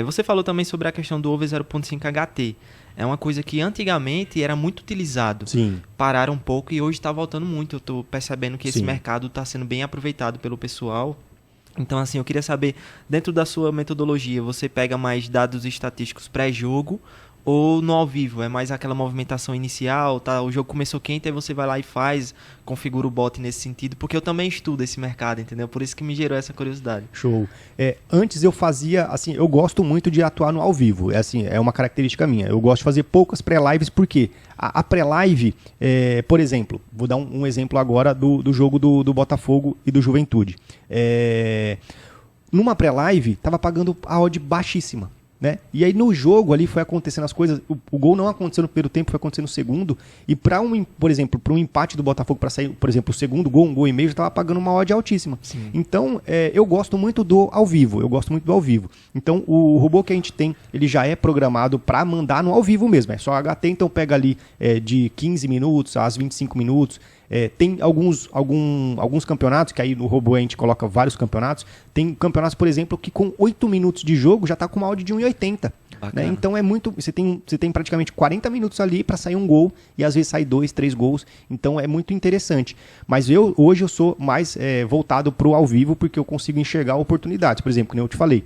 Você falou também sobre a questão do over 0.5 HT. É uma coisa que antigamente era muito utilizado. Sim. Pararam um pouco e hoje está voltando muito. Eu estou percebendo que esse Sim. mercado está sendo bem aproveitado pelo pessoal. Então, assim, eu queria saber, dentro da sua metodologia, você pega mais dados estatísticos pré-jogo ou no ao vivo? É mais aquela movimentação inicial, tá? O jogo começou quente, aí você vai lá e faz, configura o bot nesse sentido, porque eu também estudo esse mercado, entendeu? Por isso que me gerou essa curiosidade. Show. Antes eu fazia, assim, eu gosto muito de atuar no ao vivo, é uma característica minha. Eu gosto de fazer poucas pré-lives, porque a pré-live, por exemplo, vou dar um exemplo agora do jogo do Botafogo e do Juventude. Numa pré-live, tava pagando a odd baixíssima. Né? E aí no jogo ali foi acontecendo as coisas, o gol não aconteceu no primeiro tempo, foi acontecendo no segundo, e por exemplo, para um empate do Botafogo para sair, por exemplo, o segundo gol, 1,5 gols, já estava pagando uma odd altíssima. Sim. Então, eu gosto muito do ao vivo, Então, o robô que a gente tem, ele já é programado para mandar no ao vivo mesmo, é só HT, então pega ali de 15 minutos a 25 minutos. Tem alguns campeonatos, que aí no robô a gente coloca vários campeonatos. Tem campeonatos, por exemplo, que com 8 minutos de jogo já está com uma odd de 1,80. Né? Então é muito. Você tem praticamente 40 minutos ali para sair um gol e às vezes sai 2, 3 gols. Então é muito interessante. Mas hoje eu sou mais voltado para o ao vivo porque eu consigo enxergar oportunidades. Por exemplo, como eu te falei,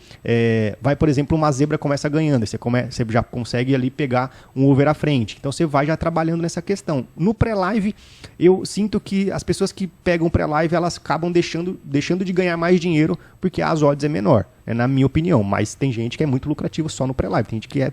vai, por exemplo, uma zebra começa ganhando. Você já consegue ali pegar um over à frente. Então você vai já trabalhando nessa questão. No pré-live, eu sinto que as pessoas que pegam pré-live elas acabam deixando de ganhar mais dinheiro porque as odds é menor. Na minha opinião, mas tem gente que é muito lucrativo só no pré-live, tem gente que é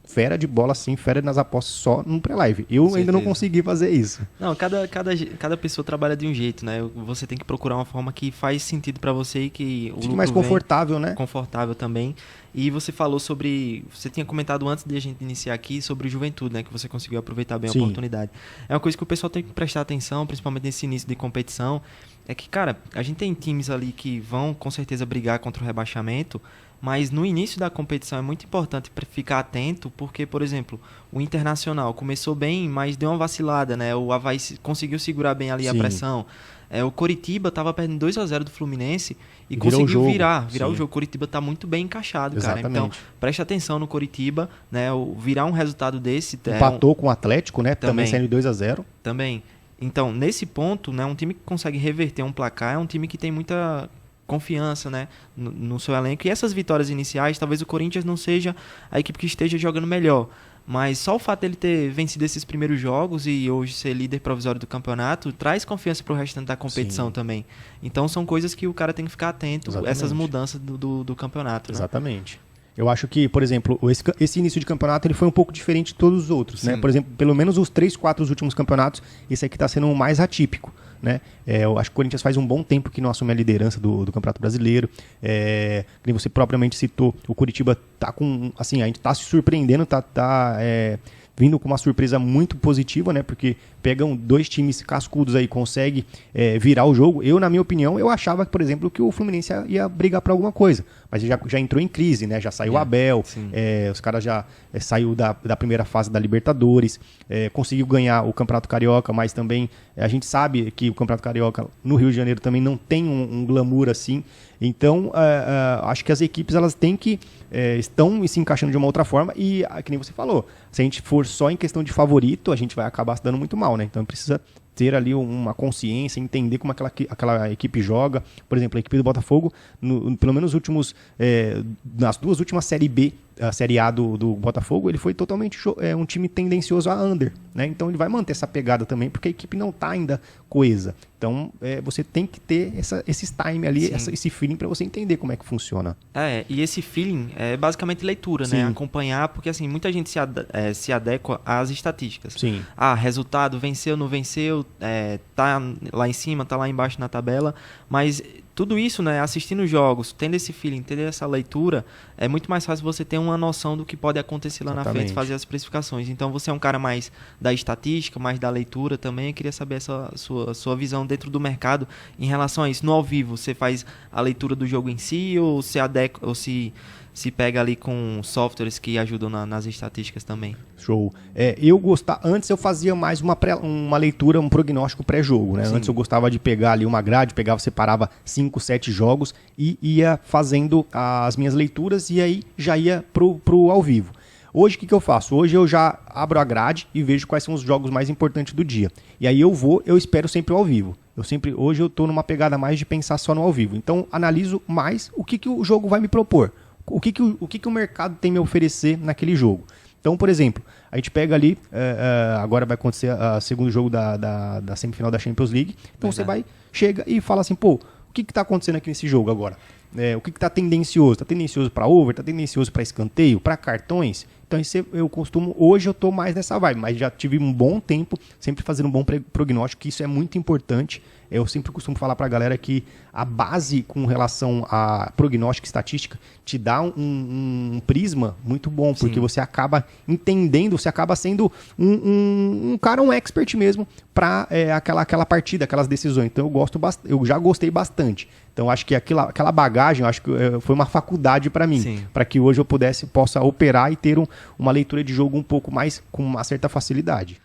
fera de bola assim, fera nas apostas só no pré-live. Eu ainda não consegui fazer isso. Não, cada pessoa trabalha de um jeito, né? Você tem que procurar uma forma que faz sentido pra você e que o fique mais confortável, né? Confortável também. E você falou você tinha comentado antes de a gente iniciar aqui sobre o Juventude, né? Que você conseguiu aproveitar bem a oportunidade. É uma coisa que o pessoal tem que prestar atenção, principalmente nesse início de competição. É que, cara, a gente tem times ali que vão com certeza brigar contra o rebaixamento, mas no início da competição é muito importante ficar atento, porque, por exemplo, o Internacional começou bem, mas deu uma vacilada, né? O Avaí conseguiu segurar bem ali a pressão. O Coritiba estava perdendo 2-0 do Fluminense e conseguiu virar o jogo. O Coritiba está muito bem encaixado, exatamente, cara. Então, preste atenção no Coritiba, né? Virar um resultado desse... Empatou com o Atlético, né? Também saindo 2-0. Também. Então, nesse ponto, né, um time que consegue reverter um placar é um time que tem muita confiança, né, no seu elenco. E essas vitórias iniciais, talvez o Corinthians não seja a equipe que esteja jogando melhor. Mas só o fato dele ter vencido esses primeiros jogos e hoje ser líder provisório do campeonato traz confiança para o restante da competição também. Então são coisas que o cara tem que ficar atento, essas mudanças do campeonato. Né? Exatamente. Eu acho que, por exemplo, esse início de campeonato ele foi um pouco diferente de todos os outros, né? Por exemplo, pelo menos os 3, 4 últimos campeonatos, esse aqui está sendo o mais atípico, né? Eu acho que o Corinthians faz um bom tempo que não assume a liderança do Campeonato Brasileiro. Como você propriamente citou, o Coritiba tá com, assim, a gente tá se surpreendendo, tá vindo com uma surpresa muito positiva, né? Porque pegam 2 times cascudos aí, consegue virar o jogo. Eu, na minha opinião, eu achava, por exemplo, que o Fluminense ia brigar para alguma coisa. Mas já entrou em crise, né? Já saiu o Abel, os caras já saiu da primeira fase da Libertadores, conseguiu ganhar o Campeonato Carioca, mas também a gente sabe que o Campeonato Carioca no Rio de Janeiro também não tem um glamour assim. Então, acho que as equipes elas têm que estão se encaixando de uma outra forma e, que nem você falou, se a gente for só em questão de favorito, a gente vai acabar se dando muito mal, né? Então precisa ter ali uma consciência, entender como aquela equipe joga. Por exemplo, a equipe do Botafogo, pelo menos nas 2 últimas Série B, a Série A do Botafogo, ele foi totalmente um time tendencioso a under, né? Então ele vai manter essa pegada também, porque a equipe não está ainda coesa. Então você tem que ter esses time ali, esse feeling para você entender como é que funciona. E esse feeling é basicamente leitura, né? Acompanhar, porque assim, muita gente se adequa às estatísticas. Sim. Resultado, venceu, não venceu, tá lá em cima, tá lá embaixo na tabela, mas tudo isso, né, assistindo jogos, tendo esse feeling, tendo essa leitura, é muito mais fácil você ter uma noção do que pode acontecer lá na frente, fazer as precificações. Então você é um cara mais da estatística, mais da leitura também. Eu queria saber essa sua visão dentro do mercado em relação a isso. No ao vivo, você faz a leitura do jogo em si ou se pega ali com softwares que ajudam nas estatísticas também? Show. Antes eu fazia mais uma leitura, um prognóstico pré-jogo, né? Antes eu gostava de pegar ali uma grade, separava 5 5, 7 jogos e ia fazendo as minhas leituras e aí já ia pro ao vivo. Hoje o que eu faço? Hoje eu já abro a grade e vejo quais são os jogos mais importantes do dia. E aí eu espero sempre o ao vivo. Hoje eu estou numa pegada mais de pensar só no ao vivo. Então analiso mais o que o jogo vai me propor. O que o mercado tem me oferecer naquele jogo. Então, por exemplo, a gente pega ali, agora vai acontecer o segundo jogo da semifinal da Champions League. Então Verdade. Chega e fala assim, pô, o que está acontecendo aqui nesse jogo agora? O que está tendencioso? Está tendencioso para over? Está tendencioso para escanteio? Para cartões? Então hoje eu estou mais nessa vibe, mas já tive um bom tempo sempre fazendo um bom prognóstico, que isso é muito importante. Eu sempre costumo falar para a galera que a base com relação a prognóstico e estatística te dá um prisma muito bom, porque você acaba entendendo, você acaba sendo um cara, um expert mesmo para aquela partida, aquelas decisões. Então eu já gostei bastante. Então acho que aquela bagagem, acho que foi uma faculdade para mim, para que hoje eu possa operar e ter uma leitura de jogo um pouco mais com uma certa facilidade.